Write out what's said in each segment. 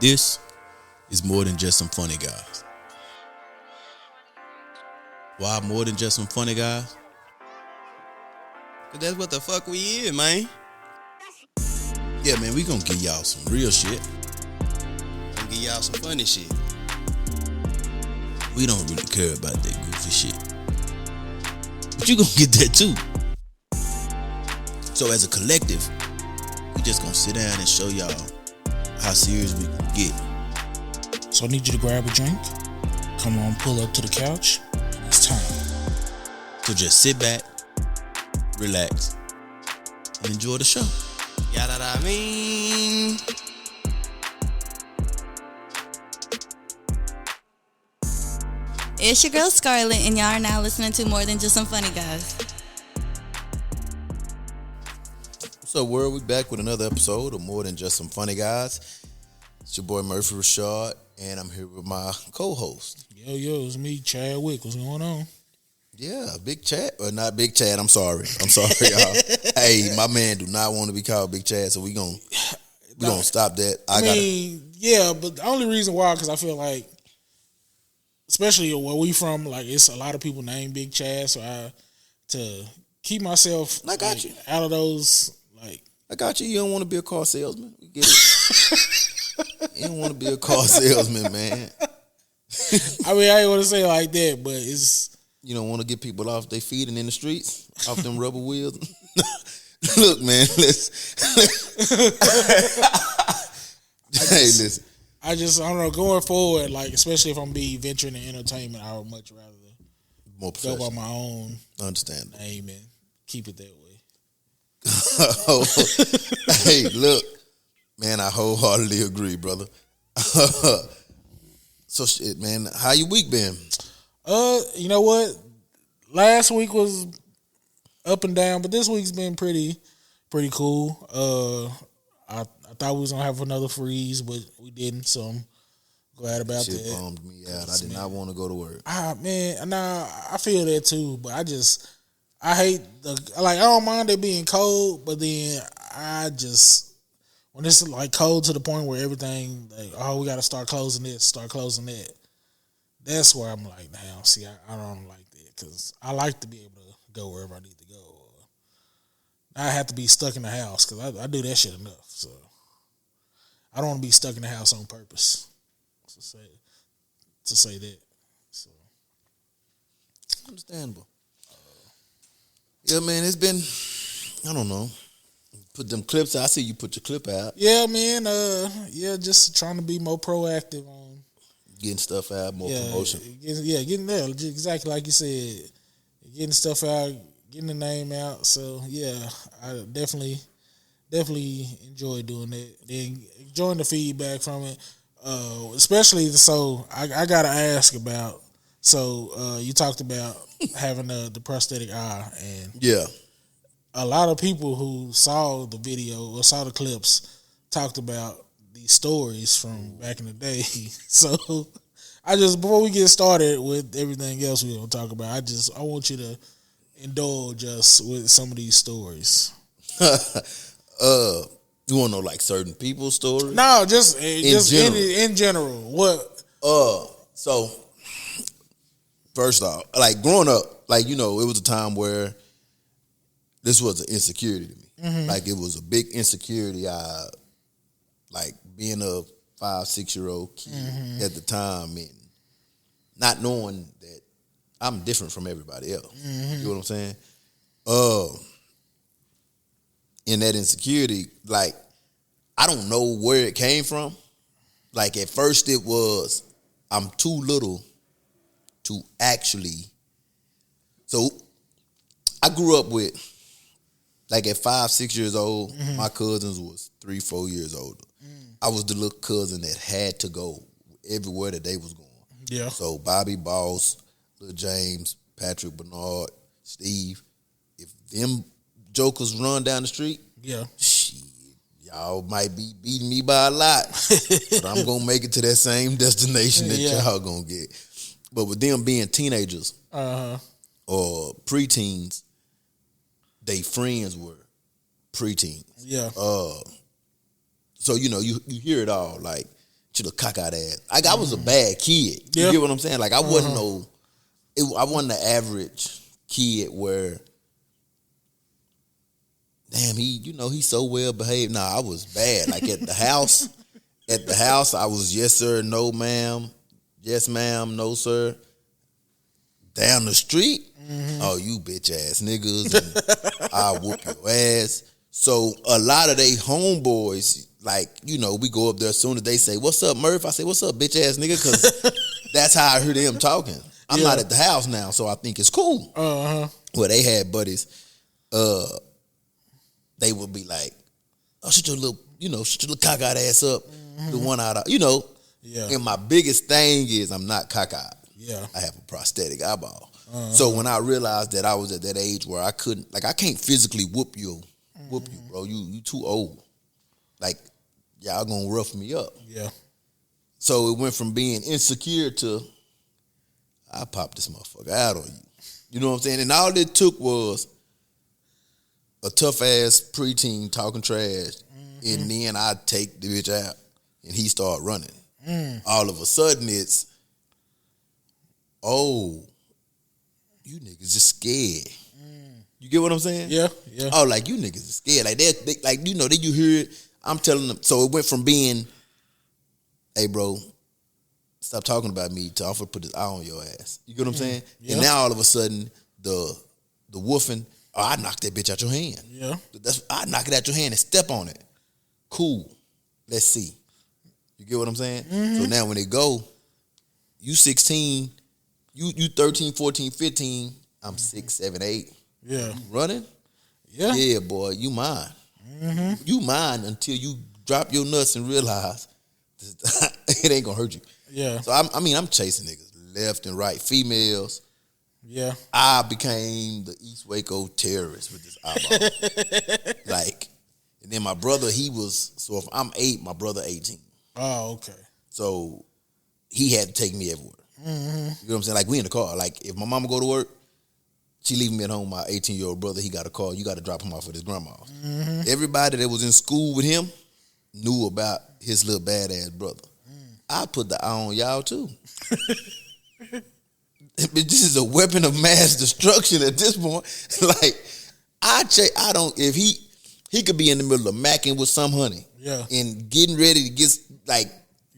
This is more than just some funny guys. Why more than just some funny guys? Cause that's what the fuck we is, man. Yeah, man, we gonna give y'all some real shit. Gonna give y'all some funny shit. We don't really care about that goofy shit. But you gonna get that too. So as a collective, we just gonna sit down and show y'all how serious we can get. So I need you to grab a drink. Come on, pull up to the couch. It's time. So just sit back, relax, and enjoy the show. Yeah, that I mean. It's your girl Scarlett, and y'all are now listening to More Than Just Some Funny Guys. What's up, world? We back with another episode of More Than Just Some Funny Guys. It's your boy Murphy Rashad, and I'm here with my co-host. Yo, it's me, Chadwick. What's going on? Yeah, Big Chad. Or not Big Chad, I'm sorry, y'all. Hey, my man do not want to be called Big Chad, so we gonna stop that. Yeah, but the only reason why, because I feel like, especially where we from, like it's a lot of people named Big Chad, so to keep myself out of those, like. I got you. You don't want to be a car salesman. We get it. You don't want to be a car salesman, man. I mean, I ain't want to say it like that, but it's. You don't want to get people off their feet and in the streets, off them rubber wheels. Look, man, listen. I don't know, going forward, like, especially if I'm venturing in entertainment, I would much rather go by my own name and keep it that way. Hey, look, man, I wholeheartedly agree, brother. So shit, man, how your week been? You know what? Last week was up and down, but this week's been pretty cool. I thought we was gonna have another freeze, but we didn't, so I'm glad about that. Shit bummed me out. I did not want to go to work. Man, nah, I feel that too, but I hate I don't mind it being cold, but then when it's like cold to the point where everything we gotta start closing this, start closing that. That's where I'm like, damn, see, I don't like that, because I like to be able to go wherever I need to go. I have to be stuck in the house, because I do that shit enough. So I don't want to be stuck in the house on purpose to say that. So understandable. Yeah, man, it's been, I don't know. Put them clips out. I see you put your clip out. Yeah, man. Just trying to be more proactive on getting stuff out, more promotion. Getting there, exactly like you said. Getting stuff out, getting the name out. So, yeah, I definitely enjoy doing that. Then enjoying the feedback from it. Especially, so I got to ask about, you talked about having the prosthetic eye. And yeah. A lot of people who saw the video or saw the clips talked about these stories from back in the day. So before we get started with everything else we're gonna talk about, I want you to indulge us with some of these stories. You wanna know like certain people's stories? No, just in general. What? So first off, like growing up, like, you know, it was a time where this was an insecurity to me. Mm-hmm. Like, it was a big insecurity. Like being a 5-6-year-old kid at the time and not knowing that I'm different from everybody else. Mm-hmm. You know what I'm saying? In that insecurity, like, I don't know where it came from. Like, at first it was, I'm too little to actually. So I grew up with, like, at 5-6 years old, my cousins was 3-4 years older. I was the little cousin that had to go everywhere that they was going. Yeah. So Bobby Boss, Lil James, Patrick Bernard, Steve, if them jokers run down the street, shit, y'all might be beating me by a lot, but I'm gonna make it to that same destination that y'all gonna get. But with them being teenagers or preteens, they friends were preteens. Yeah. So, you know, you hear it all. Like, She look cockeyed ass. Like I was a bad kid. You Yeah. get what I'm saying? Like I wasn't I wasn't the average kid where, damn, he's so well behaved. Nah, I was bad. Like at the house, I was yes sir, no ma'am, yes ma'am, no sir. Down the street, oh you bitch ass niggas, and I'll whoop your ass. So a lot of they homeboys, like, we go up there as soon as they say, "What's up, Murph?" I say, "What's up, bitch ass nigga?" Because that's how I heard them talking. I'm not at the house now, so I think it's cool. Well, they had buddies. They would be like, "Oh, shut your little cockeyed ass up." The one out, Yeah. And my biggest thing is I'm not cockeyed. Yeah. I have a prosthetic eyeball. So when I realized that I was at that age where I couldn't, like, I can't physically whoop you, bro. You too old. Like, y'all gonna rough me up. Yeah. So it went from being insecure to, I popped this motherfucker out on you. You know what I'm saying? And all it took was a tough ass preteen talking trash, and then I take the bitch out, and he start running. All of a sudden, it's, oh, you niggas just scared. You get what I'm saying? Yeah. Yeah. Oh, like you niggas are scared. Like they like then you hear it. I'm telling them. So it went from being, hey bro, stop talking about me, to I'm gonna put this eye on your ass. You get what I'm saying? Yeah. And now all of a sudden the woofing, oh, I knock that bitch out your hand. Yeah. I knock it out your hand and step on it. Cool. Let's see. You get what I'm saying? So now when they go, you 16, you 13, 14, 15, I'm 6, 7, 8. Yeah. Running? Yeah. Yeah, boy, you mine. You mine until you drop your nuts and realize it ain't gonna hurt you. Yeah. So I'm chasing niggas left and right, females. Yeah. I became the East Waco terrorist with this eyeball. And then my brother, so if I'm 8, my brother 18. Oh, okay. So he had to take me everywhere. You know what I'm saying? Like we in the car. Like if my mama go to work, she leaving me at home. My 18-year-old brother, he got a call. You got to drop him off at his grandma's. Everybody that was in school with him knew about his little badass brother. I put the eye on y'all too. This is a weapon of mass destruction at this point. Like I don't. If he could be in the middle of macking with some honey, and getting ready to get like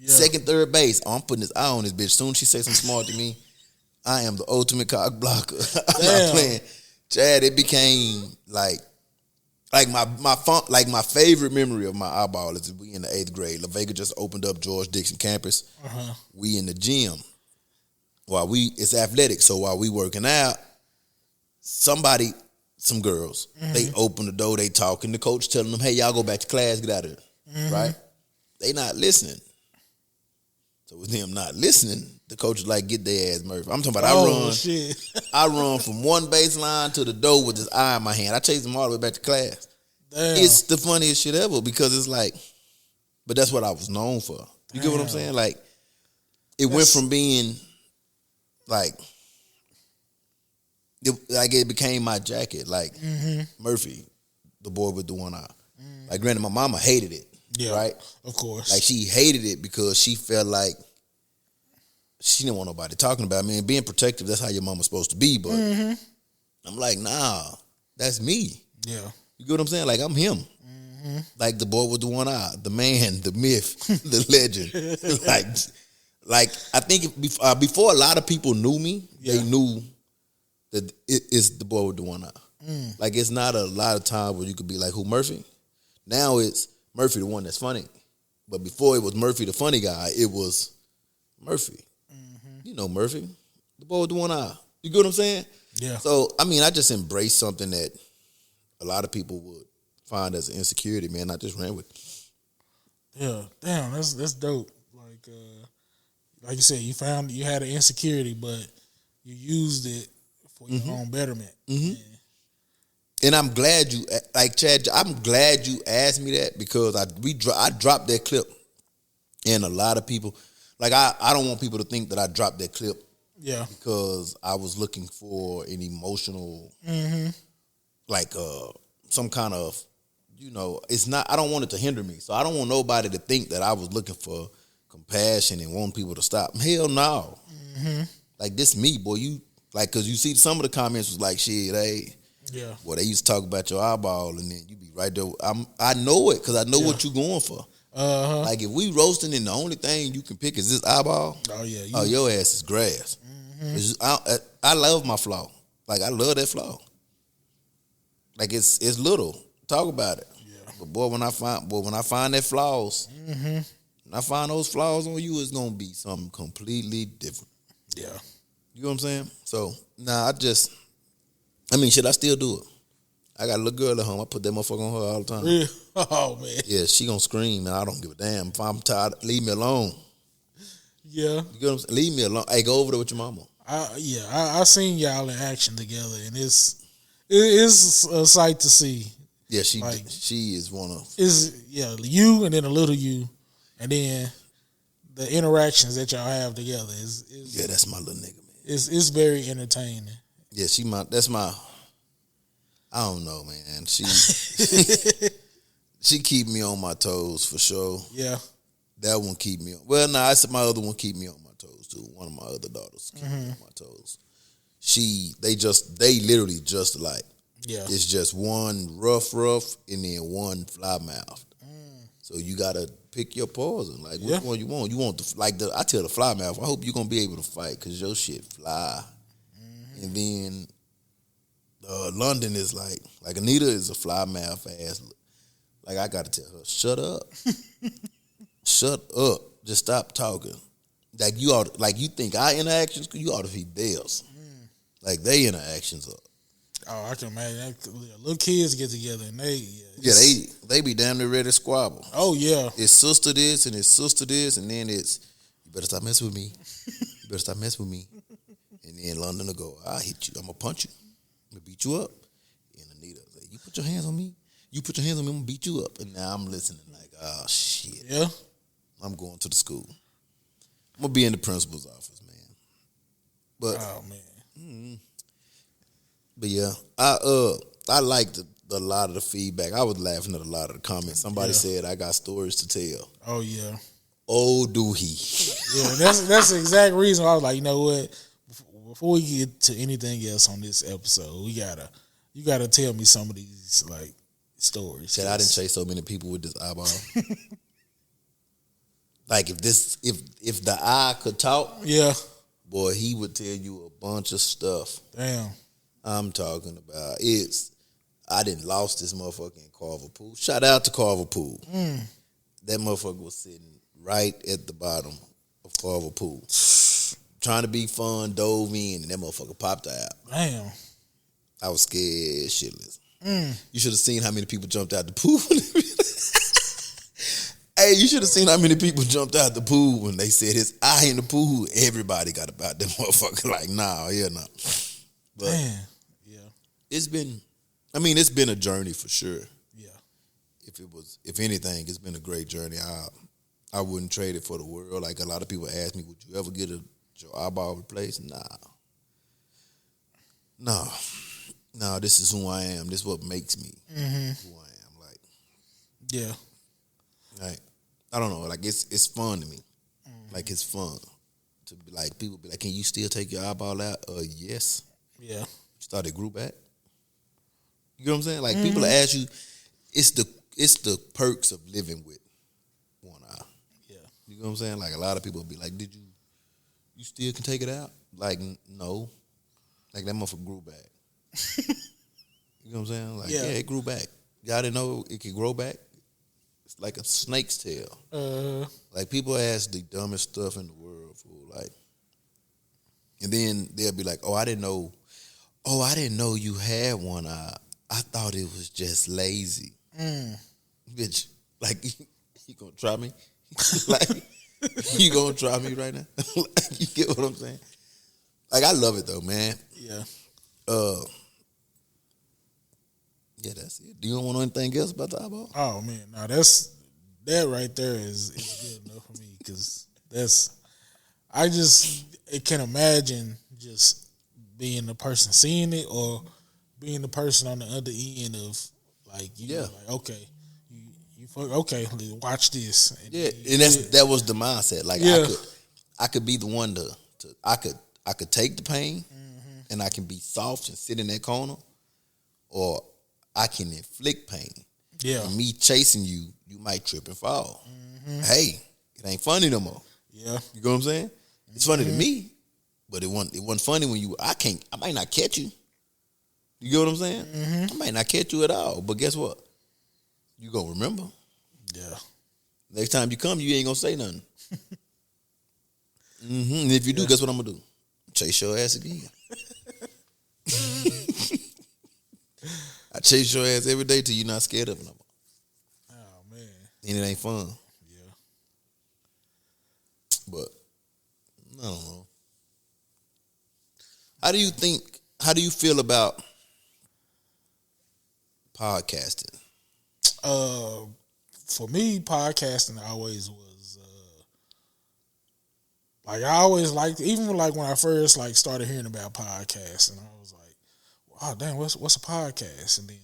second, third base. Oh, I'm putting his eye on this bitch. Soon as she say something smart to me, I am the ultimate cock blocker. I'm not playing. Chad, it became like my favorite memory of my eyeball is we in the 8th grade. La Vega just opened up George Dixon campus. We in the gym. It's athletic. So while we working out, some girls, they open the door, they talking. The coach telling them, hey, y'all go back to class, get out of here. Right? They not listening. So with them not listening, the coach is like, get their ass, Murphy. I'm talking about Shit. I run from one baseline to the door with this eye in my hand. I chase them all the way back to class. Damn. It's the funniest shit ever because it's like, but that's what I was known for. You get what I'm saying? Like, it went from being like, it became my jacket. Like, Murphy, the boy with the one eye. Like, granted, my mama hated it. Yeah, right? Of course. Like, she hated it because she felt like she didn't want nobody talking about me. And being protective, that's how your mama's supposed to be. But I'm like, nah, that's me. Yeah. You get what I'm saying? Like, I'm him. Like the boy with the one eye, the man, the myth, the legend. like I think before a lot of people knew me, they knew that it is the boy with the one eye. Like, it's not a lot of time where you could be like, who, Murphy? Now it's Murphy, the one that's funny. But before it was Murphy, the funny guy, it was Murphy. You know Murphy, the boy with the one eye. You get what I'm saying? Yeah. So, I just embraced something that a lot of people would find as an insecurity, man. I just ran with it. Yeah. Damn, that's dope. Like you said, you had an insecurity, but you used it for your own betterment. And I'm glad Chad, I'm glad you asked me that because I dropped that clip, and a lot of people, like, I don't want people to think that I dropped that clip because I was looking for an emotional, some kind of, it's not, I don't want it to hinder me. So I don't want nobody to think that I was looking for compassion and want people to stop. Hell no. Like this me, boy. You like because you see some of the comments was like shit. Hey, Yeah. well they used to talk about your eyeball and then you be right there. I know it because I know what you going for. Like if we roasting and the only thing you can pick is this eyeball. Oh yeah. Your ass is grass. I love my flaw. Like I love that flaw. Like it's little. Talk about it. Yeah. But boy, when I find that flaws, when I find those flaws on you, it's gonna be something completely different. Yeah. You know what I'm saying? So shit, I still do it. I got a little girl at home. I put that motherfucker on her all the time. Yeah. Oh man. Yeah, she gonna scream, and I don't give a damn. If I'm tired, leave me alone. Yeah. You get what I'm saying? Leave me alone. Hey, go over there with your mama. I seen y'all in action together, and it's a sight to see. Yeah, she is one of. You and then a little you, and then the interactions that y'all have together is that's my little nigga, man. It's very entertaining. Yeah, I don't know, man. She keep me on my toes for sure. Yeah. That one keep me on. Well, nah, my other one keep me on my toes too. One of my other daughters keep me on my toes. They literally just like, it's just one rough, and then one fly mouthed. So you gotta pick your poison. Like which one you want? You want I tell the fly mouth, I hope you're gonna be able to fight because your shit fly. And then London is like Anita is a fly mouth ass. Like I gotta tell her, shut up. Shut up. Just stop talking. Like you think our interactions, you ought to be theirs. Like they interactions are. Oh, I can imagine. Little kids get together and they be damn near ready to squabble. Oh yeah. It's sister this and it's sister this, and then it's you better stop messing with me. You better stop messing with me. And then London will go, I'll hit you. I'm gonna punch you. I'm gonna beat you up. And Anita will say, you put your hands on me. You put your hands on me, I'm gonna beat you up. And now I'm listening like, oh shit. Yeah. I'm going to the school. I'm gonna be in the principal's office, man. But oh man. But yeah, I liked a lot of the feedback. I was laughing at a lot of the comments. Somebody said I got stories to tell. Oh yeah. Oh, do he? Yeah, that's the exact reason why I was like, you know what? Before we get to anything else on this episode, you gotta tell me some of these like stories. Said I didn't chase so many people with this eyeball. Like if the eye could talk, boy, he would tell you a bunch of stuff. Damn. I'm talking about I didn't lost this motherfucker in Carver Pool. Shout out to Carver Pool. That motherfucker was sitting right at the bottom of Carver Pool. Trying to be fun, dove in, and that motherfucker popped out. Damn. I was scared shitless. You should have seen how many people jumped out the pool. Hey, you should have seen how many people jumped out the pool when they said his eye in the pool. Everybody got about that motherfucker like, nah, yeah, nah. But man. Yeah. it's been a journey for sure. Yeah. If anything, it's been a great journey. I wouldn't trade it for the world. Like a lot of people ask me, would you ever get your eyeball replaced? No, this is who I am. This is what makes me who I am. Like, yeah. Like, I don't know. Like, it's fun to me. Like, it's fun to be like, people be like, can you still take your eyeball out? Yes. Yeah. Just thought it grew back. You know what I'm saying? Like, people ask you, it's the perks of living with one eye. Yeah. You know what I'm saying? Like, a lot of people be like, you still can take it out? Like, no. Like, that motherfucker grew back. You know what I'm saying? Like, yeah, it grew back. Y'all didn't know it could grow back? It's like a snake's tail. Like, people ask the dumbest stuff in the world, fool. Like, and then they'll be like, I didn't know you had one eye. I thought it was just lazy. Bitch, like, you gonna try me? Like, you gonna try me right now? Like, you get what I'm saying? Like, I love it though, man. Yeah. Yeah, that's it. Do you want to know anything else about the eyeball? Oh man, no, that right there is good enough for me because I can imagine just being the person seeing it or being the person on the other end of like like okay, you fuck, okay, watch this. And Yeah, and that was the mindset. Like I could be the one to I could take the pain, and I can be soft and sit in that corner, or I can inflict pain. Yeah, and me chasing you, you might trip and fall. Hey, it ain't funny no more. Yeah, you know what I'm saying? It's funny to me, but it wasn't funny when you. I might not catch you. You get what I'm saying? I might not catch you at all, but guess what? You gonna remember. Yeah. Next time you come, you ain't gonna say nothing. And if you do, guess what I'm gonna do? Chase your ass again. I chase your ass every day till you're not scared of it no more. Oh man. And it ain't fun. Yeah. But I don't know. How do you feel about podcasting? For me, podcasting always was like I always liked, even like when I first like started hearing about podcasts, and I was like, "Wow, damn, what's a podcast?" And then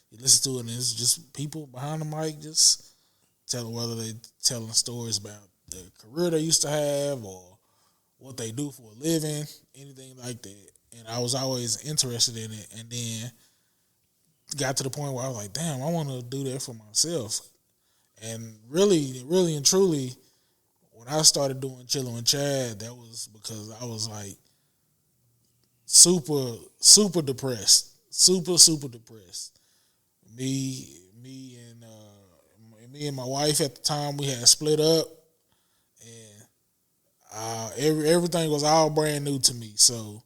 you listen to it, and it's just people behind the mic just telling whether they telling stories about the career they used to have or what they do for a living, anything like that. And I was always interested in it, and then got to the point where I was like, damn, I want to do that for myself. And really, really and truly, when I started doing Chillin' with Chad, that was because I was like super, super depressed. Super, super depressed. Me and my wife at the time, we had split up, and everything was all brand new to me. So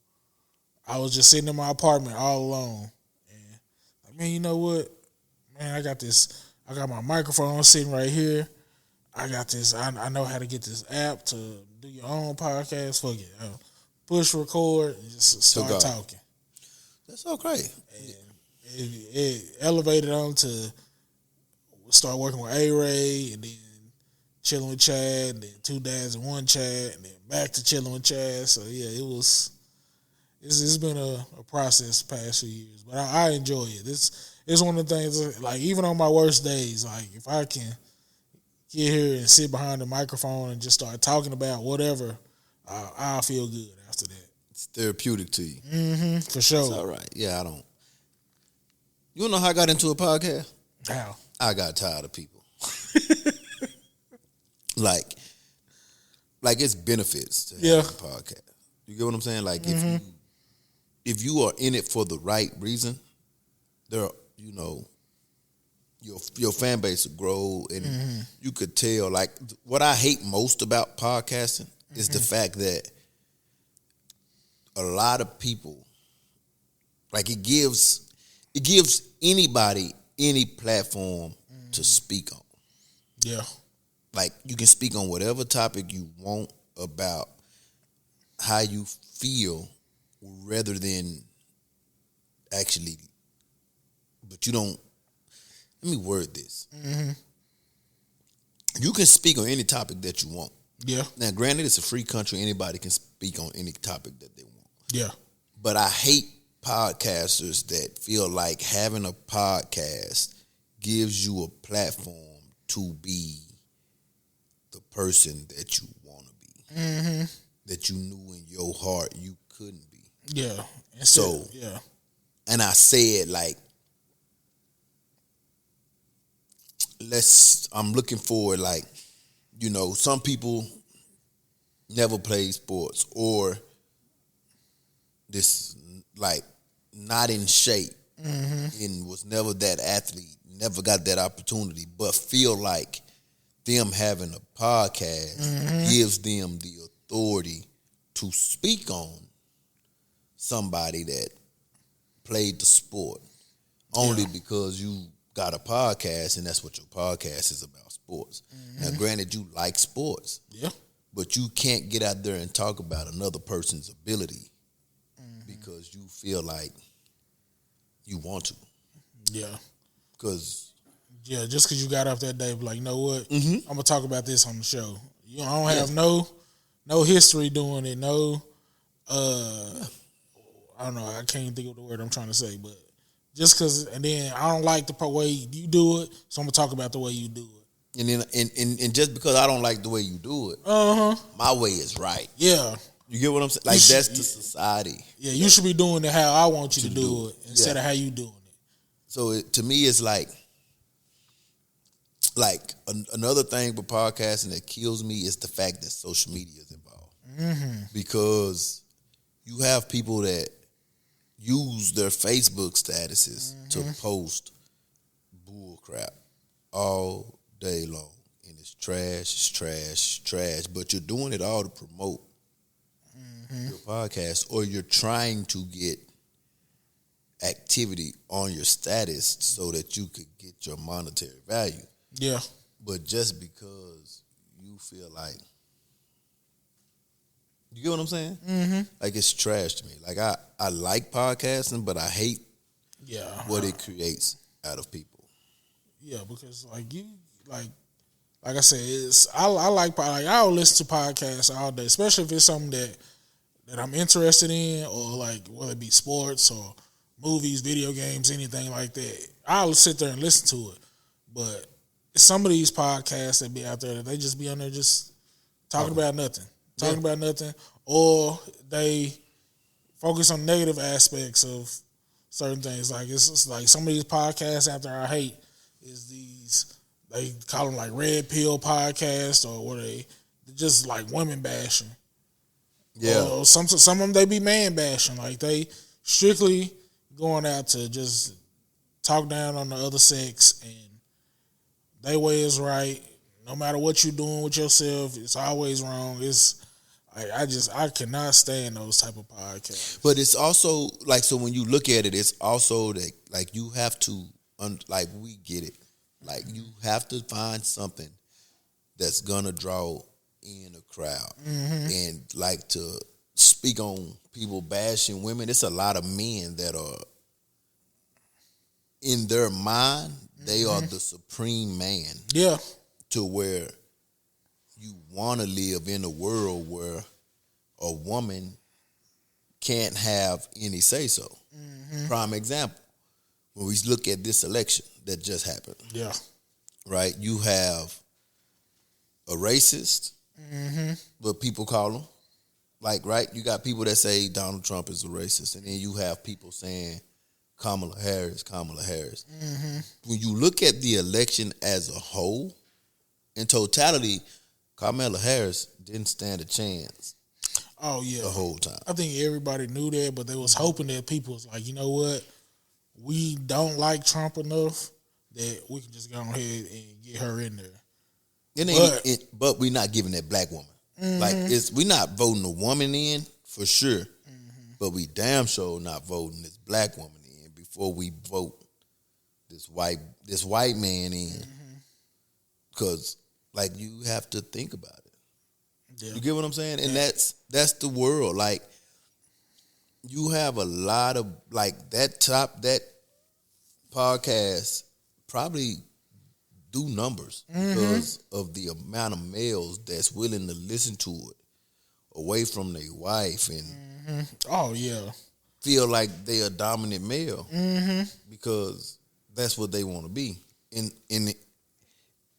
I was just sitting in my apartment all alone. Man, you know what? Man, I got my microphone sitting right here. I got this. I know how to get this app to do your own podcast. Fuck it. Push record and just start talking. That's so great. And it elevated on to start working with A-Ray, and then Chillin' with Chad, and then Two Dads and One Chad, and then back to Chillin' with Chad. So yeah, it's been a process the past few years, but I enjoy it. It's one of the things, like, even on my worst days, like, if I can get here and sit behind the microphone and just start talking about whatever, I'll feel good after that. It's therapeutic to you. For sure. It's all right. Yeah, I don't. You wanna know how I got into a podcast? How? I got tired of people. like it's benefits to have a podcast. You get what I'm saying? Like, if you are in it for the right reason, your fan base will grow, and you could tell. Like, what I hate most about podcasting is the fact that a lot of people, like, it gives anybody any platform to speak on. Yeah. Like, you can speak on whatever topic you want about how you feel, rather than actually, but you don't, let me word this. You can speak on any topic that you want. Yeah. Now, granted, it's a free country. Anybody can speak on any topic that they want. Yeah. But I hate podcasters that feel like having a podcast gives you a platform to be the person that you want to be. That you knew in your heart you couldn't be. Yeah. And I said, like, I'm looking forward, like, some people never played sports, or this, like, not in shape, and was never that athlete, never got that opportunity, but feel like them having a podcast gives them the authority to speak on somebody that played the sport only because you got a podcast, and that's what your podcast is about, sports. Now, granted, you like sports, but you can't get out there and talk about another person's ability because you feel like you want to. Yeah. Because just because you got up that day, like, you know what? I'm gonna talk about this on the show. I don't have no history doing it. No, I don't know. I can't think of the word I'm trying to say, but just because, and then I don't like the way you do it, so I'm gonna talk about the way you do it. And then, and just because I don't like the way you do it, my way is right. Yeah, you get what I'm saying? Like that's the society. Yeah, you should be doing it how I want you to do it instead of how you doing it. So to me, it's like another thing with podcasting that kills me is the fact that social media is involved. Because you have people that use their Facebook statuses to post bull crap all day long. And it's trash. But you're doing it all to promote your podcast, or you're trying to get activity on your status so that you could get your monetary value. Yeah. But just because you feel like, you get what I'm saying? Mm-hmm. Like it's trash to me. Like I like podcasting, but I hate what it creates out of people. Yeah, because like I said, I I'll listen to podcasts all day, especially if it's something that I'm interested in, or like whether it be sports or movies, video games, anything like that. I'll sit there and listen to it. But some of these podcasts that be out there, they just be on there just talking about nothing. Or they focus on negative aspects of certain things. Like it's like some of these podcasts out there I hate is these, they call them like red pill podcasts, or what they just like women bashing. Yeah. Or some of them they be man bashing. Like they strictly going out to just talk down on the other sex, and they way is right. No matter what you're doing with yourself, it's always wrong. I cannot stand those type of podcasts. But it's also like, so when you look at it, it's also that like you have to like, we get it. Like you have to find something that's gonna draw in a crowd. And like, to speak on people bashing women, it's a lot of men that are in their mind, they are the supreme man. Yeah. To where you want to live in a world where a woman can't have any say so. Prime example, when we look at this election that just happened. Yeah. Right? You have a racist, what people call them. Like, right? You got people that say Donald Trump is a racist, and then you have people saying Kamala Harris. When you look at the election as a whole, in totality, Kamala Harris didn't stand a chance. Oh yeah, the whole time. I think everybody knew that, but they was hoping that people was like, you know what, we don't like Trump enough that we can just go ahead and get her in there. But we're not giving that black woman. Like we're not voting a woman in for sure, but we damn sure not voting this black woman in before we vote this white man in. Because like, you have to think about it. Yeah. You get what I'm saying? And that's the world. Like, you have a lot of like that podcast probably do numbers because of the amount of males that's willing to listen to it away from their wife and oh yeah, feel like they're a dominant male because that's what they want to be.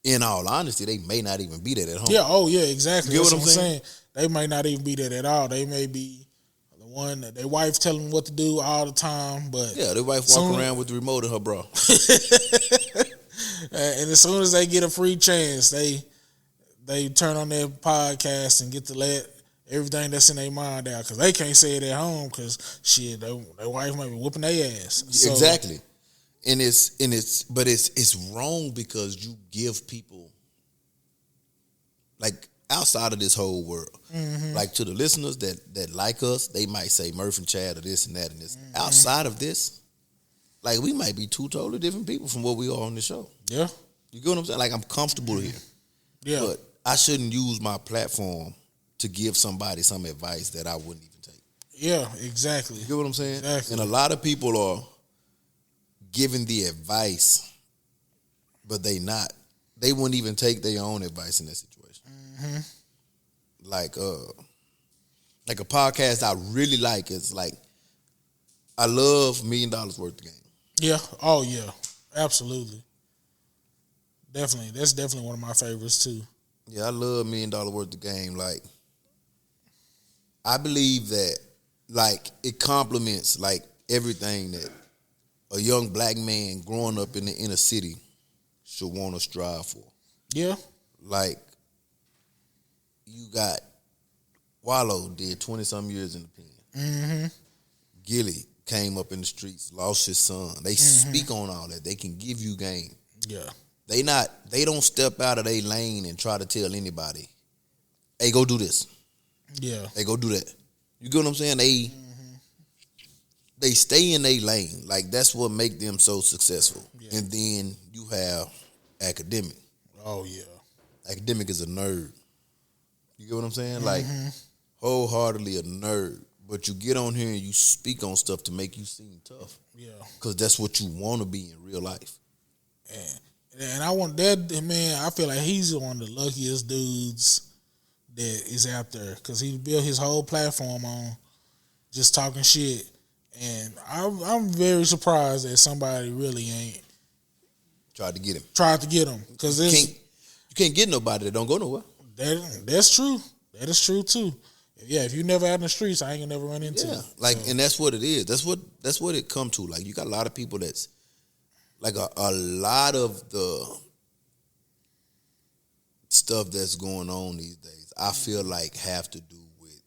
In all honesty, they may not even be that at home. Yeah, oh yeah, exactly. You get That's what I'm saying? They might not even be that at all. They may be the one that their wife telling them what to do all the time, but yeah, their wife walk around with the remote in her bra. And as soon as they get a free chance, they turn on their podcast and get to let everything that's in their mind out, because they can't say it at home because shit, their wife might be whooping their ass. So, exactly. And it's wrong because you give people, like, outside of this whole world, like, to the listeners that like us, they might say Murph and Chad or this and that and this. Outside of this, like, we might be two totally different people from what we are on the show. Yeah. You get what I'm saying? Like, I'm comfortable here. Yeah. But I shouldn't use my platform to give somebody some advice that I wouldn't even take. Yeah, exactly. You get what I'm saying? Exactly. And a lot of people are giving the advice, but they wouldn't even take their own advice in that situation. Like a podcast I really like is like, I love $1 Million Worth of Game. Yeah. Oh yeah. Absolutely. Definitely. That's definitely one of my favorites too. Yeah, I love $1 Million Worth of Game. Like, I believe that, like, it complements like everything that a young black man growing up in the inner city should want to strive for. Yeah. Like, you got Wallow did 20-some years in the pen. Mm-hmm. Gilly came up in the streets, lost his son. They speak on all that. They can give you game. Yeah. They don't step out of their lane and try to tell anybody, hey, go do this. Yeah. Hey, go do that. You get what I'm saying? They stay in their lane. Like, that's what make them so successful. Yeah. And then you have Academic. Oh yeah. Academic is a nerd. You get what I'm saying? Like, wholeheartedly a nerd. But you get on here and you speak on stuff to make you seem tough. Yeah. Because that's what you want to be in real life. And I want that, man, I feel like he's one of the luckiest dudes that is out there because he built his whole platform on just talking shit. And I'm very surprised that somebody really ain't Tried to get him. tried to get him. Because You can't get nobody that don't go nowhere. that's true. That is true too. Yeah, if you never out in the streets, I ain't gonna never run into Yeah, you. like, and that's what it is. That's what it come to. Like, you got a lot of people that's like a lot of the stuff that's going on these days, I feel like have to do with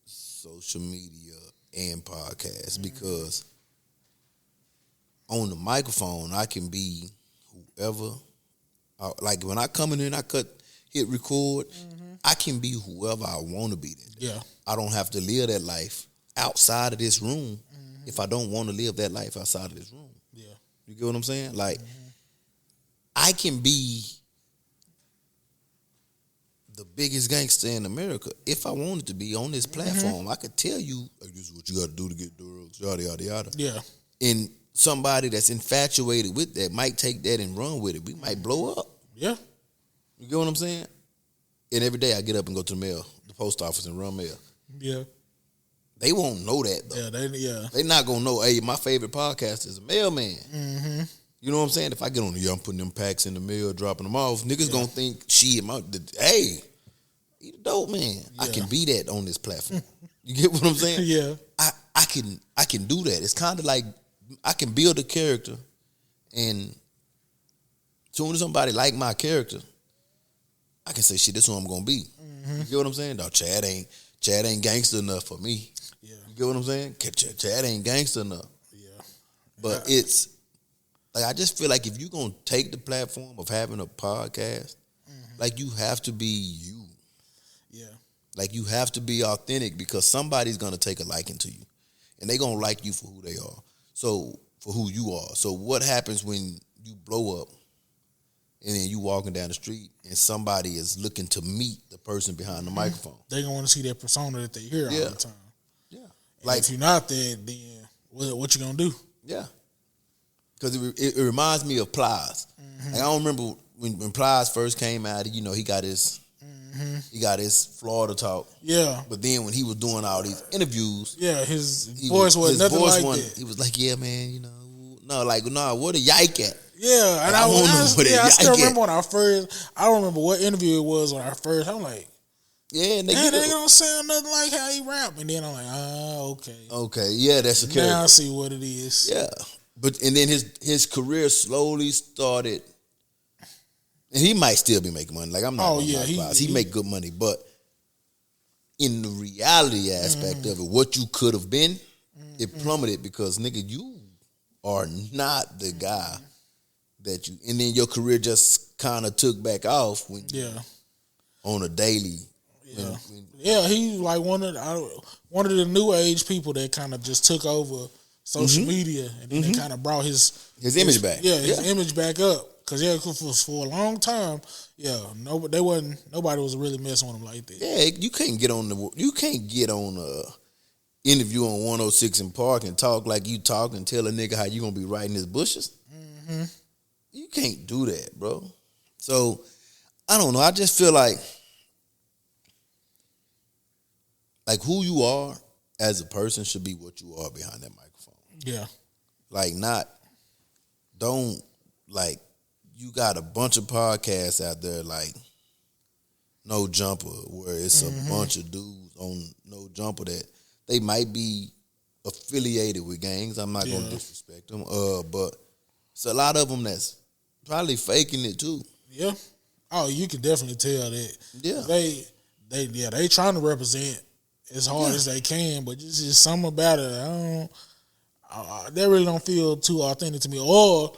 social media and podcasts because on the microphone I can be whoever. Like, when I come in here and I hit record, I can be whoever I want to be. Yeah. I don't have to live that life outside of this room if I don't want to live that life outside of this room. Yeah. You get what I'm saying? Like, I can be the biggest gangster in America if I wanted to be on this platform. I could tell you, like, this is what you got to do to get drugs, yada, yada, yada. Yeah. And somebody that's infatuated with that might take that and run with it. We might blow up. Yeah. You get what I'm saying? And every day I get up and go to the post office and run mail. Yeah. They won't know that, though. Yeah. They not going to know, hey, my favorite podcast is a mailman. Mm-hmm. You know what I'm saying? If I get on the I'm putting them packs in the mail, dropping them off, niggas gonna think, shit, hey, he the dope man. I can be that on this platform. You get what I'm saying? Yeah. I can do that. It's kind of like I can build a character, and soon as somebody like my character, I can say, shit, this is who I'm gonna be. You get what I'm saying? No, Chad ain't gangster enough for me. Yeah. You get what I'm saying? Chad ain't gangster enough. Yeah. But it's like, I just feel like if you're gonna take the platform of having a podcast, like, you have to be you. Yeah. Like, you have to be authentic because somebody's gonna take a liking to you, and they gonna like you for who they are. So, for who you are. So what happens when you blow up and then you walking down the street and somebody is looking to meet the person behind the microphone? They gonna want to see that persona that they hear all the time. Yeah. And Like, if you're not there, then what you gonna do? yeah. Because it reminds me of Plies. Like, I don't remember when Plies first came out, you know, he got his Florida talk. Yeah. But then when he was doing all these interviews, Yeah, his voice was nothing like that. He was like, yeah, man, you know, where the yike at? Yeah, and I don't know where that I still yike remember when I don't remember what interview it was when I'm like, Yeah, and they don't sound nothing like how he rap. And then I'm like, okay. Okay, yeah, that's a character. Now I see what it is. Yeah. And then his career slowly started, and he might still be making money. Like, I'm not he make good money, but in the reality aspect of it, what you could have been, it plummeted because, nigga, you are not the guy that you, and then your career just kind of took back off when on a daily. Yeah, he's like one of the new age people that kind of just took over social media, and then they kind of brought his image back. Yeah, his image back up. Cause for a long time, nobody was really messing with him like that. Yeah, you can't get on a interview on 106 in Park and talk like you talk and tell a nigga how you gonna be riding his bushes. You can't do that, bro. So I don't know. I just feel like who you are as a person should be what you are behind that microphone. Yeah. Like, not don't like. You got a bunch of podcasts out there like No Jumper, where it's a bunch of dudes on No Jumper that they might be affiliated with gangs. I'm not gonna disrespect them, but it's a lot of them that's probably faking it too. Yeah. Oh, you can definitely tell that. Yeah. They trying to represent as hard as they can, but just something about it. They really don't feel too authentic to me. Or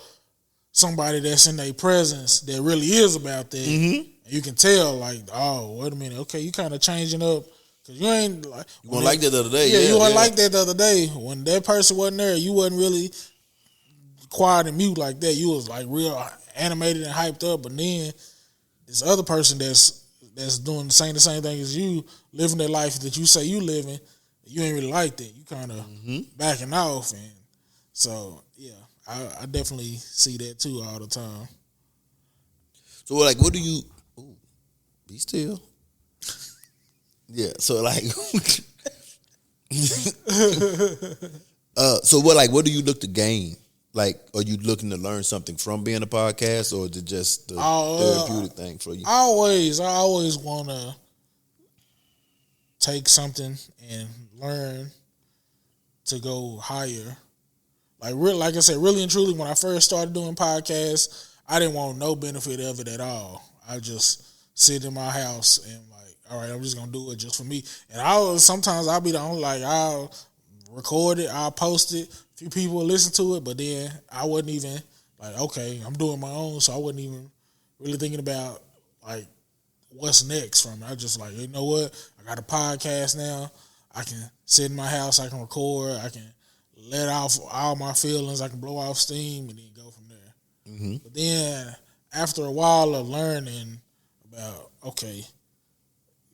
somebody that's in their presence that really is about that. Mm-hmm. You can tell, like, oh, wait a minute, okay, you kind of changing up. Cause you ain't like you weren't like that the other day. Yeah, you weren't like that the other day. When that person wasn't there, you wasn't really quiet and mute like that. You was like real animated and hyped up. But then this other person that's doing the same thing as you, living that life that you say you living, you ain't really like that. You kind of backing off, and so yeah, I definitely see that too all the time. So like, what do you? Ooh, be still. Yeah. So like, so what do you look to gain? Like, are you looking to learn something from being a podcast, or is it just the therapeutic thing for you? I always want to take something and learn to go higher. Like I said, really and truly, when I first started doing podcasts, I didn't want no benefit of it at all. I just sit in my house and like, all right, I'm just gonna do it just for me. And sometimes I'll be the only, like, I'll record it, I'll post it, a few people will listen to it, but then I wasn't even like, okay, I'm doing my own, so I wasn't even really thinking about like what's next from it. I just like, you know what, I got a podcast now, I can sit in my house, I can record, I can let off all my feelings, I can blow off steam and then go from there. Mm-hmm. But then after a while of learning about, okay,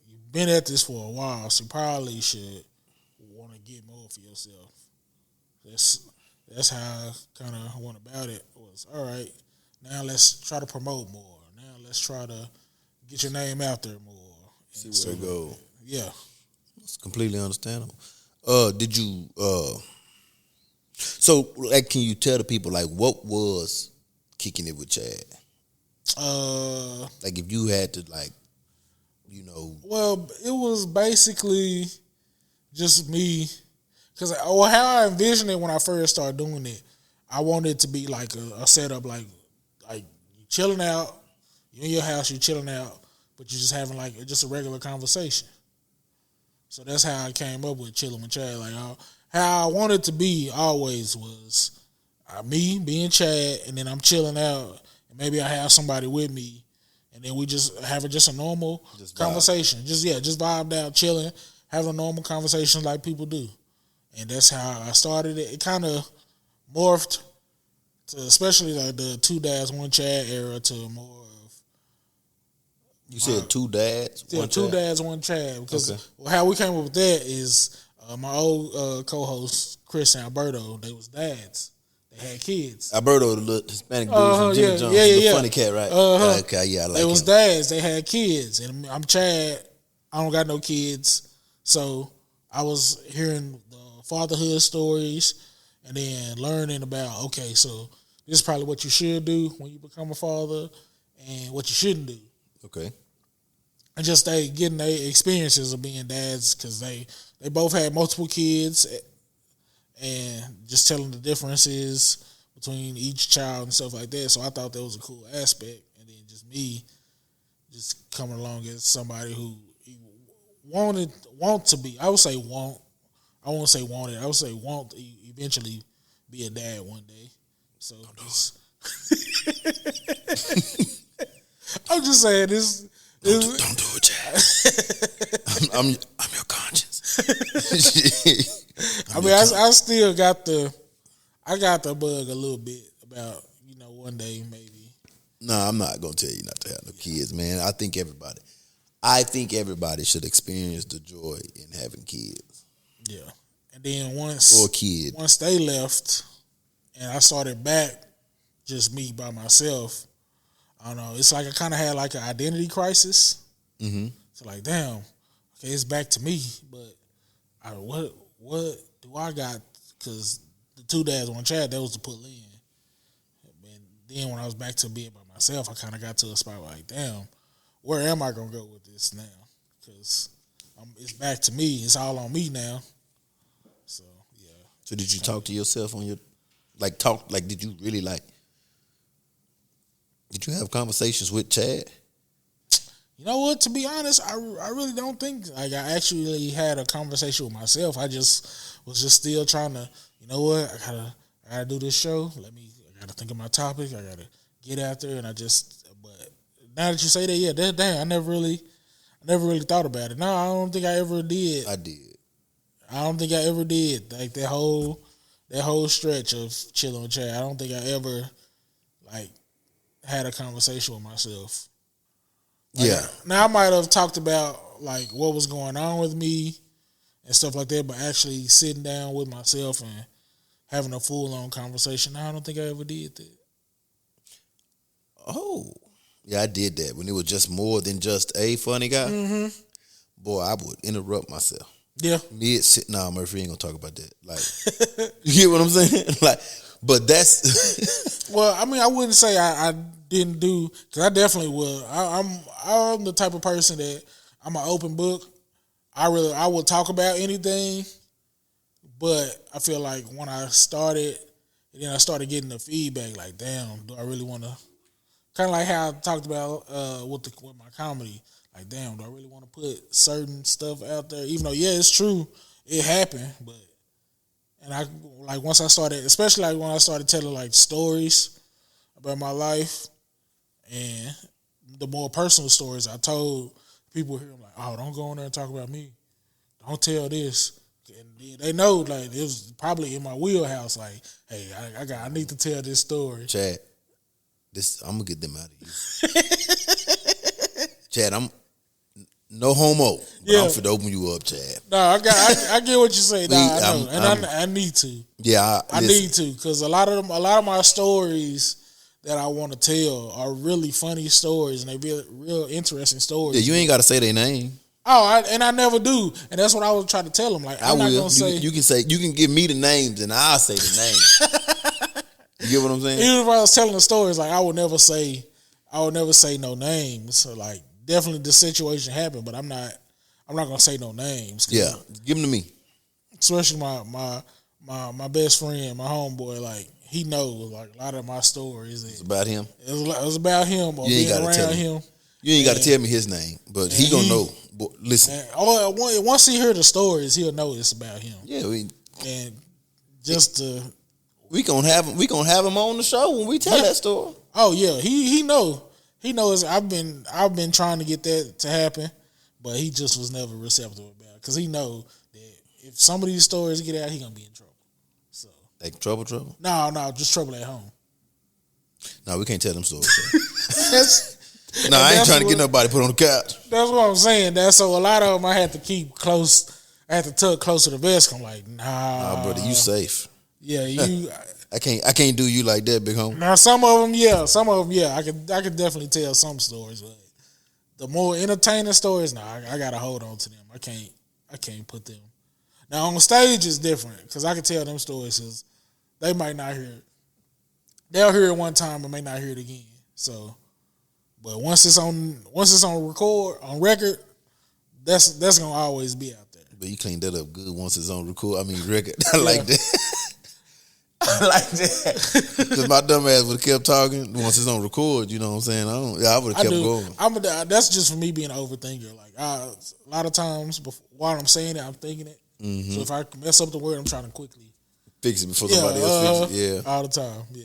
you've been at this for a while, so you probably should want to get more for yourself. That's how I kind of went about it. Was, all right, now let's try to promote more. Now let's try to get your name out there more. See where it goes. Yeah. It's completely understandable. Did you so like, can you tell the people like what was Kicking It with Chad? Like if you had to, like, you know. Well, it was basically just me, because how I envisioned it when I first started doing it, I wanted it to be like a setup, like you chilling out, you in your house, you chilling out, but you're just having like just a regular conversation. So that's how I came up with Chilling with Chad. Like how I wanted it to be always was me being Chad, and then I'm chilling out, and maybe I have somebody with me, and then we just have just a normal conversation. Just vibed out, chilling, having a normal conversation like people do. And that's how I started it. It kind of morphed to, especially like the Two Dads, One Chad era, to more of. You said Two Dads, One Two Chad? Dads, One Chad. Because how we came up with that is my old co-host, Chris and Alberto, they was dads. They had kids. Alberto, the little Hispanic dude from Jimmy Jones, the funny cat, right? Okay, yeah, I like him. They was dads. They had kids. And I'm Chad. I don't got no kids. So I was hearing the fatherhood stories and then learning about, okay, so this is probably what you should do when you become a father and what you shouldn't do. Okay. And just they getting their experiences of being dads, because they both had multiple kids, and just telling the differences between each child and stuff like that. So I thought that was a cool aspect. And then just me just coming along as somebody who want to be, I would say want, I won't say wanted, I would say want to eventually be a dad one day. So just, I'm just saying this. Don't do it, Chad. I'm your conscience. I mean, I still got the bug a little bit about, one day maybe. No, I'm not gonna tell you not to have no kids, man. I think everybody should experience the joy in having kids. Yeah, and then once they left, and I started back, just me by myself. I don't know. It's like I kind of had like an identity crisis. Mm-hmm. So like, damn, okay, it's back to me, but what do I got? Because the Two Dads, One Chad, that was to pull in. then when I was back to being by myself, I kind of got to a spot where like, damn, where am I gonna go with this now? Because it's back to me. It's all on me now. So yeah. So did you talk to yourself on your did you really did you have conversations with Chad? You know what? To be honest, I really don't think I actually had a conversation with myself. I just was still trying to, you know what? I gotta do this show. I gotta think of my topic. I gotta get out there, and but now that you say that, yeah, damn, I never really thought about it. No, I don't think I ever did. I did. I don't think I ever did. Like that whole stretch of chilling with Chad. I don't think I ever had a conversation with myself. Yeah. Now I might have talked about what was going on with me and stuff like that, but actually sitting down with myself and having a full on conversation, I don't think I ever did that. Oh, yeah, I did that when it was just more than just a funny guy. Mm-hmm. Boy, I would interrupt myself. Yeah. Murphy ain't gonna talk about that. You get what I'm saying? But that's well, I mean, I wouldn't say I didn't do, because I definitely will. I'm the type of person that I'm an open book. I will talk about anything, but I feel like when I started, and then I started getting the feedback, like, damn, do I really want to? Kind of like how I talked about with my comedy. Like, damn, do I really want to put certain stuff out there? Even though, yeah, it's true, it happened, but. And I once I started, especially when I started telling stories about my life, and the more personal stories I told, people here, I'm like, oh, don't go in there and talk about me. Don't tell this. And they know it was probably in my wheelhouse. Like, hey, I need to tell this story. Chad, I'm gonna get them out of you. Chad, I'm no homo. But I'm finna open you up, Chad. No, I get what you say. Nah, I know, and I need to. Yeah, I need to, because a lot of my stories that I want to tell are really funny stories, and they real interesting stories. Yeah, you ain't got to say their name. Oh, I never do, and that's what I was trying to tell them. Like, I'm not gonna say. You can give me the names, and I'll say the names. You get what I'm saying? Even if I was telling the stories, I would never say no names. So definitely the situation happened, but I'm not gonna say no names. Yeah, give them to me. Especially my best friend, my homeboy. He knows a lot of my stories. It's about him. It was about him or being around him. You ain't got to tell me his name, but he gonna know. Boy, listen, once he hear the stories, he'll know it's about him. Yeah, we gonna have him on the show when we tell that story. Oh yeah, he know. He knows I've been trying to get that to happen, but he just was never receptive about it, because he know that if some of these stories get out, he gonna be in trouble. So trouble? No, just trouble at home. No, we can't tell them stories. No, I ain't trying to get nobody put on the couch. That's what I'm saying. So a lot of them I had to keep close. I had to tuck close to the vest. I'm like, nah, brother, you safe. Yeah, you. I can't do you like that, big homie. Now some of them, yeah. I could definitely tell some stories, but the more entertaining stories, I gotta hold on to them. I can't put them. Now on stage is different, because I can tell them stories, because they might not hear it. They'll hear it one time but may not hear it again. So, but once it's on record, that's gonna always be out there. But you cleaned that up good once it's on record. I like that. I like that. Because my dumb ass would have kept talking once it's on record. You know what I'm saying? I would have kept going. That's just for me being an overthinker. A lot of times while I'm saying it, I'm thinking it. Mm-hmm. So if I mess up the word, I'm trying to quickly fix it before somebody else fixes it. Yeah, all the time. Yeah.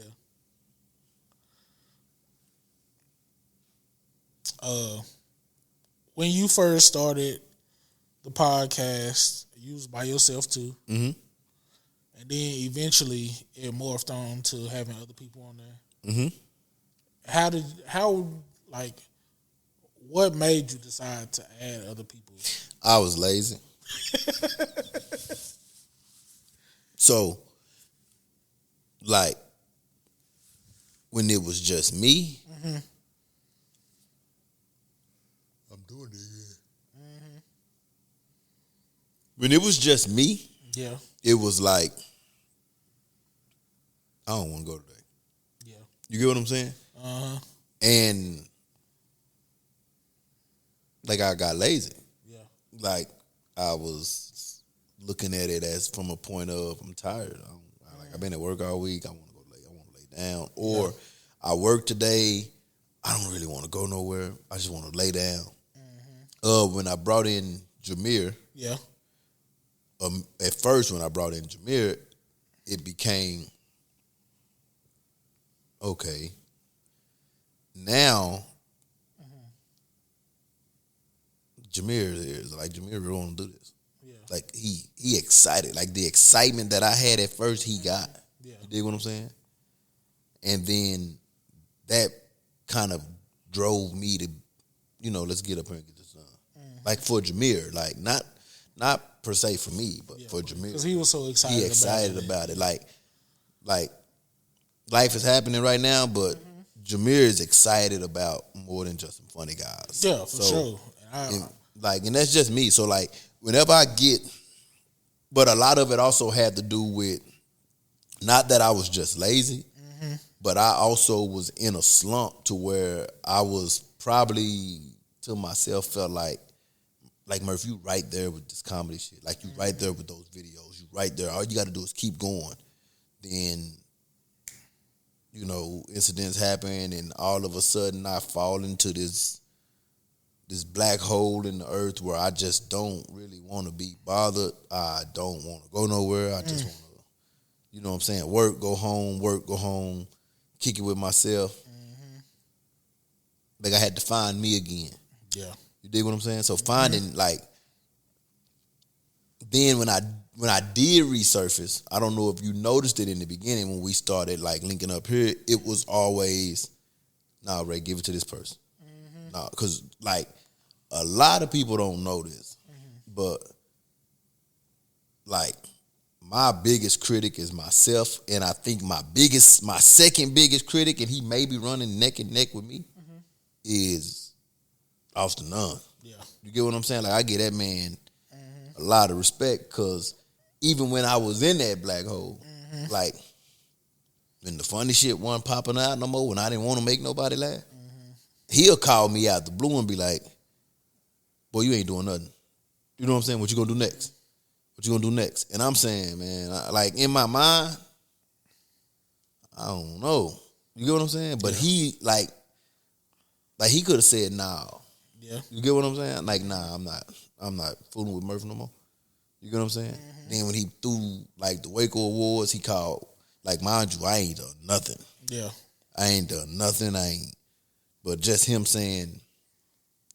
When you first started the podcast, you was by yourself too. Mm-hmm. And then eventually it morphed on to having other people on there. Mm-hmm. What made you decide to add other people? I was lazy. So, when it was just me, mm-hmm. I'm doing it again. Mm-hmm. When it was just me, it was like, I don't want to go today. Yeah. You get what I'm saying? And like I got lazy. Yeah. Like I was looking at it as from a point of I'm tired. I've been at work all week. I want to go lay. I want to lay down. Or I work today. I don't really want to go nowhere. I just want to lay down. When I brought in Jameer, Yeah. At first when I brought in Jameer, it became okay. Now, Jameer is like Jameer really want to do this. Yeah. Like he excited. Like the excitement that I had at first, he got. Yeah. You dig what I'm saying? And then that kind of drove me to, let's get up here and get this done. Like for Jameer, like not per se for me, but for Jameer. Because he was so excited. He excited about it. Like life is happening right now, but Jameer is excited about more than just some funny guys. Yeah, for sure. And that's just me. So like whenever I get, but a lot of it also had to do with not that I was just lazy, but I also was in a slump to where I was probably to myself felt like Murph, you right there with this comedy shit. Like you right there with those videos. You right there. All you got to do is keep going. Then, incidents happen, and all of a sudden I fall into this black hole in the earth where I just don't really want to be bothered. I don't want to go nowhere. I just want to, work, go home, kick it with myself. Like I had to find me again. Yeah. You dig what I'm saying? So finding then when I did resurface, I don't know if you noticed it in the beginning when we started linking up here, it was always, nah, Ray, give it to this person. Nah, because a lot of people don't know this, but my biggest critic is myself, and I think my second biggest critic, and he may be running neck and neck with me, is Austin Nunn. Yeah. You get what I'm saying? Like I give that man a lot of respect because even when I was in that black hole, when the funny shit wasn't popping out no more, when I didn't want to make nobody laugh, he'll call me out the blue and be like, boy, you ain't doing nothing. You know what I'm saying? What you gonna do next? What you gonna do next? And I'm saying, man, in my mind, I don't know. You get what I'm saying? But he he could have said nah. Yeah. You get what I'm saying? Like, nah, I'm not fooling with Murph no more. You get what I'm saying? Then when he threw the Waco Awards, he called, mind you, I ain't done nothing. Yeah. I ain't done nothing. But just him saying,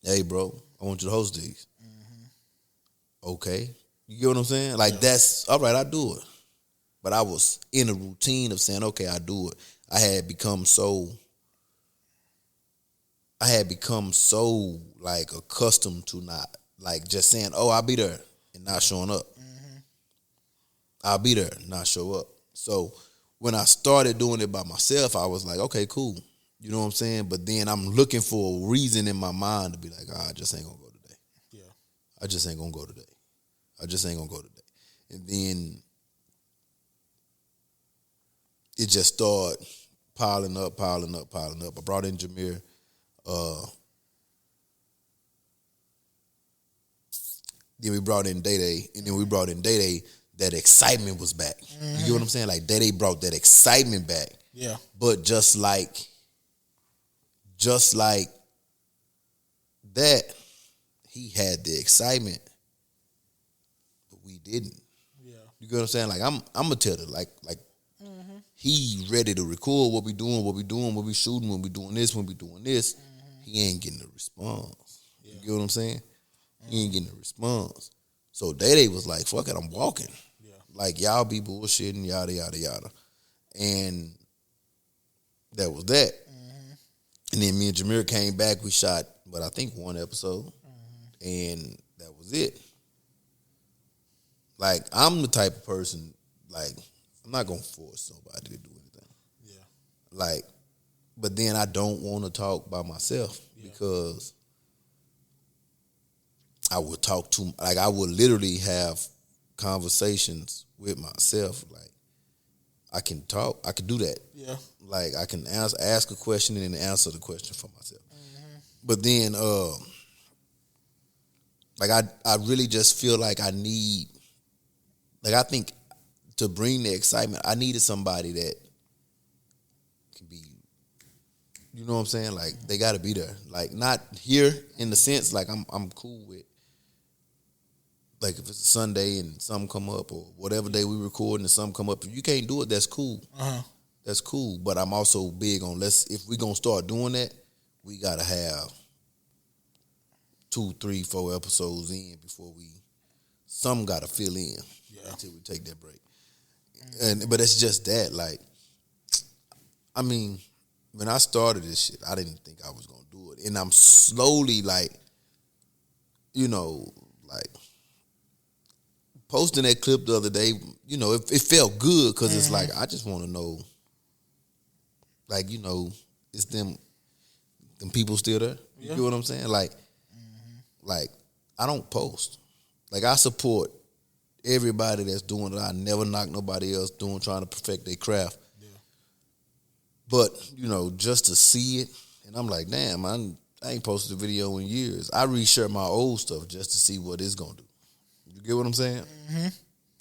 hey, bro, I want you to host these. Okay. You get what I'm saying? That's, all right, I do it. But I was in a routine of saying, okay, I do it. I had become so accustomed to not just saying, oh, I'll be there and not showing up. I'll be there and not show up. So when I started doing it by myself, I was like, okay, cool. You know what I'm saying? But then I'm looking for a reason in my mind to be like, I just ain't gonna go today. Yeah. I just ain't gonna go today. And then it just started piling up. I brought in Jameer. Then we brought in Day Day, and then we brought in Day Day. That excitement was back. You get what I'm saying? Day Day brought that excitement back. Yeah. But just like that, he had the excitement, but we didn't. Yeah. You get what I'm saying? I'm gonna tell it he ready to record what we doing, what we shooting, when we doing this, he ain't getting a response. Yeah. You get what I'm saying? He ain't getting a response. So Day Day was like, fuck it, I'm walking. Yeah. Y'all be bullshitting, yada, yada, yada. And that was that. And then me and Jameer came back, we shot, I think one episode. And that was it. I'm the type of person, I'm not gonna force somebody to do anything. Yeah. But then I don't want to talk by myself because I would talk to, I would literally have conversations with myself. I can talk. I can do that. Yeah. Like I can ask a question and then answer the question for myself. But then, like I really just feel like I need, like I think to bring the excitement, I needed somebody that can be, you know what I'm saying? Like they got to be there. Like not here in the sense like I'm cool with. Like if it's a Sunday and something come up or whatever day we record and something come up, if you can't do it, that's cool. That's cool. But I'm also big on if we gonna start doing that, we gotta have 2, 3, 4 episodes in before some gotta fill in until we take that break. But it's just that, like, I mean, when I started this shit, I didn't think I was gonna do it. And I'm slowly like, you know, like posting that clip the other day, you know, it felt good because it's like, I just want to know, like, you know, it's them people still there. You know what I'm saying? Like, like I don't post. Like I support everybody that's doing it. I never knock nobody else trying to perfect their craft. Yeah. But, you know, just to see it, and I'm like, damn, I ain't posted a video in years. I reshare my old stuff just to see what it's gonna do. You get what I'm saying?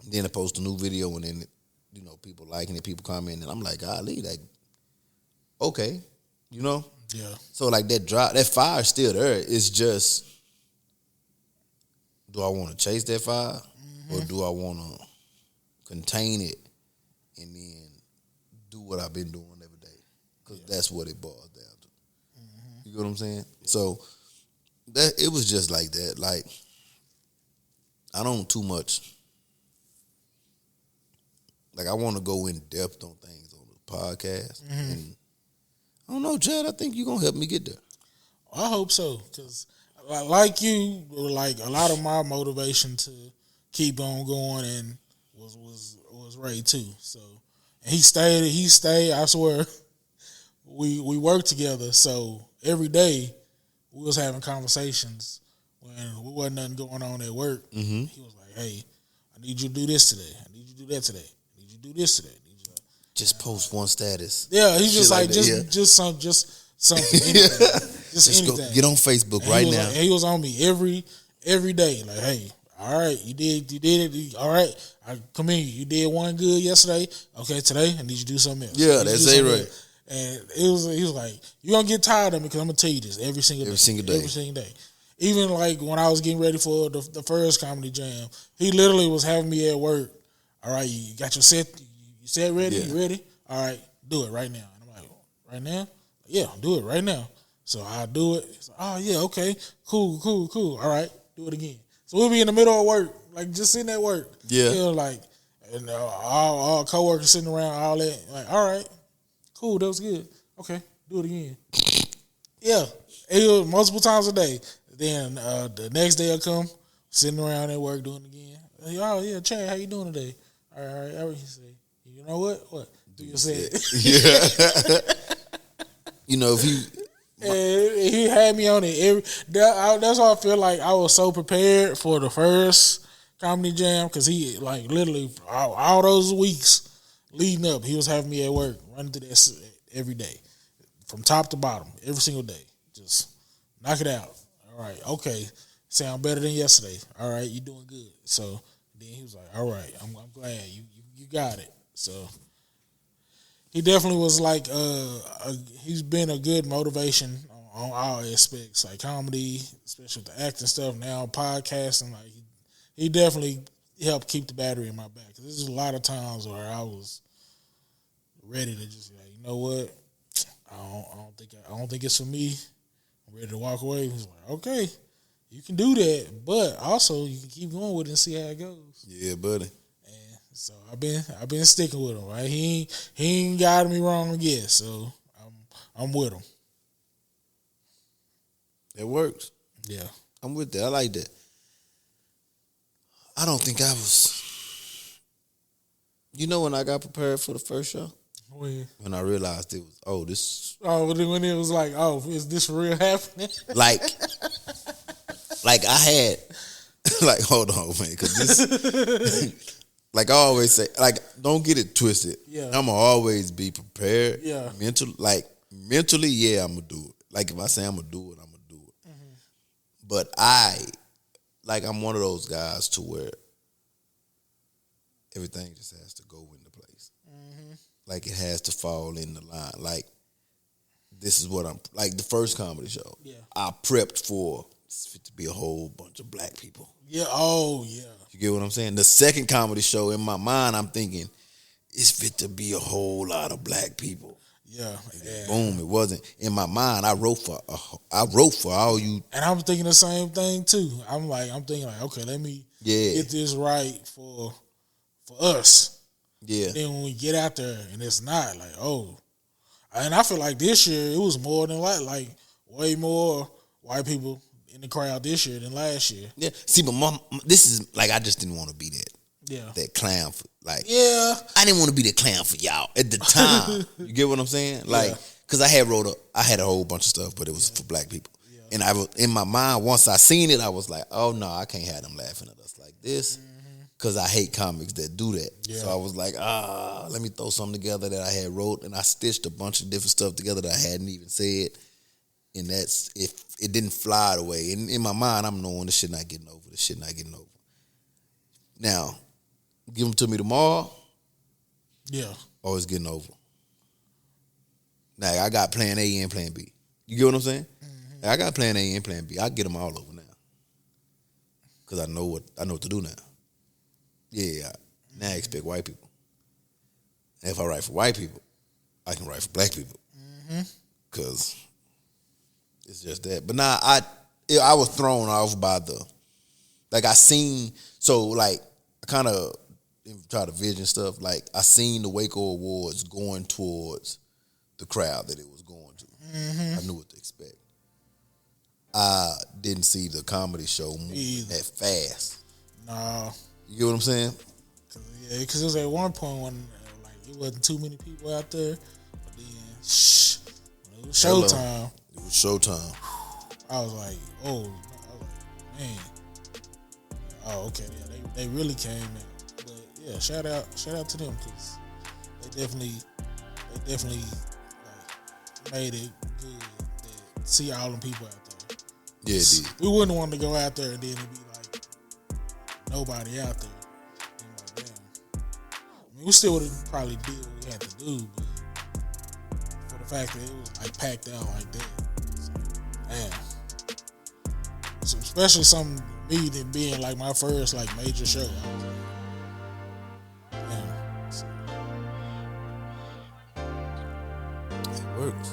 Then I post a new video and then, you know, people liking it, people commenting, and I'm like, golly, like, okay, you know? Yeah. So like that fire's still there. It's just, do I want to chase that fire or do I want to contain it and then do what I've been doing every day? Because that's what it boils down to. You get what I'm saying? Yeah. So that it was just like that. Like, I don't too much. Like, I want to go in depth on things on the podcast. And I don't know, Chad, I think you're going to help me get there. I hope so, because like you, like a lot of my motivation to keep on going and was Ray too. So, and he stayed. I swear, we worked together. So every day we was having conversations when there wasn't nothing going on at work. He was like, "Hey, I need you to do this today. I need you to do that today. I need you to do this today." Just post one status. Yeah, he's just like just something, anything. Just anything. Go, get on Facebook and right now. Like, he was on me every day. Like, hey, all right, you did it. All right, come in. You did one good yesterday. Okay, today I need you to do something else. Yeah, that's it, right. And he was like, you're gonna get tired of me because I'm gonna tell you this every single day. Even like when I was getting ready for the first comedy jam, he literally was having me at work. All right, you got your set. You set ready? Yeah. You ready? All right, do it right now. And I'm like, right now? Yeah, do it right now. So I do it. It's like, oh yeah, okay, cool. All right, do it again. So we'll be in the middle of work, like just sitting at work. Yeah, you know, like, and all coworkers sitting around, all that. Like, all right, cool, that was good. Okay, do it again. Yeah, it was multiple times a day. Then the next day I come, sitting around at work doing it again. Oh yeah, Chad, how you doing today? All right. He say, you know what? What? Do you say it? Yeah. You know, if he had me on it. That's why I feel like I was so prepared for the first comedy jam because he like literally all those weeks leading up, he was having me at work running through this every day, from top to bottom, every single day. Just knock it out. All right, okay, sound better than yesterday. All right, you doing good. So then he was like, all right, I'm glad you got it. So he definitely was like, he's been a good motivation on all aspects, like comedy, especially with the acting stuff, now podcasting. Like he definitely helped keep the battery in my back. Cause there's a lot of times where I was ready to just be like, you know what, I don't think it's for me. I'm ready to walk away. He's like, okay, you can do that, but also you can keep going with it and see how it goes. Yeah, buddy. So I've been sticking with him, right? He ain't guided me wrong yet, so I'm with him. It works. Yeah, I'm with that. I like that. I don't think I was. You know when I got prepared for the first show? When I realized it was, this. Oh, when it was like, is this real happening? Like I had, like, hold on, man, because this. like I always say, like don't get it twisted. Yeah. I'ma always be prepared. Yeah. Mentally, yeah, I'm gonna do it. Like if I say I'm gonna do it, I'm gonna do it. Mm-hmm. But I'm one of those guys to where everything just has to go into place. Mm-hmm. Like it has to fall in the line. Like this is what I'm like the first comedy show. Yeah. I prepped for it to be a whole bunch of black people. Yeah. Oh yeah. You get what I'm saying? The second comedy show in my mind, I'm thinking it's fit to be a whole lot of black people. Yeah. Boom! It wasn't in my mind. I wrote for all you. And I'm thinking the same thing too. I'm thinking like, okay, let me get this right for us. Yeah. Then when we get out there and it's not like, oh, and I feel like this year it was more than like way more white people in the crowd this year than last year. Yeah. See, but this is like I just didn't want to be that. Yeah. That clown for Yeah. I didn't want to be the clown for y'all at the time. You get what I'm saying? Like, cause I had a whole bunch of stuff, but it was for black people. Yeah. And I was in my mind once I seen it, I was like, oh no, I can't have them laughing at us like this. Cause I hate comics that do that. Yeah. So I was like, let me throw something together that I had wrote, and I stitched a bunch of different stuff together that I hadn't even said. And that's if it didn't fly away. And in my mind, I'm knowing this shit not getting over. This shit not getting over. Now, give them to me tomorrow. Yeah. Oh, it's getting over. Now I got plan A and plan B. You get what I'm saying? Mm-hmm. I got plan A and plan B. I get them all over now. Cause I know what to do now. Yeah. Now I expect white people. And if I write for white people, I can write for black people. Mm-hmm. Cause it's just that. But now I was thrown off by I kind of try to vision stuff. Like I seen the Waco Awards going towards the crowd that it was going to. Mm-hmm. I knew what to expect. I didn't see the comedy show moving that fast. No. You get what I'm saying? Because it was at one point when it wasn't too many people out there. But then, when it was showtime. It was showtime. I was like, man. Oh, okay. Yeah, they really came in. But yeah, shout out to them because they definitely made it good to see all them people out there. Yeah, it did. We wouldn't want to go out there and then it'd be like nobody out there. And like, damn. I mean, we still would have probably did what we had to do, but for the fact that it was like packed out like that, so, damn. So especially something me than being like my first like major show. Damn. So. It works.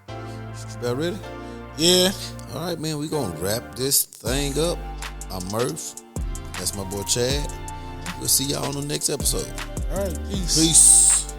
You about ready? Yeah. All right, man. We gonna wrap this thing up. I'm Murph. That's my boy Chad. We'll see y'all on the next episode. All right. Peace. Peace.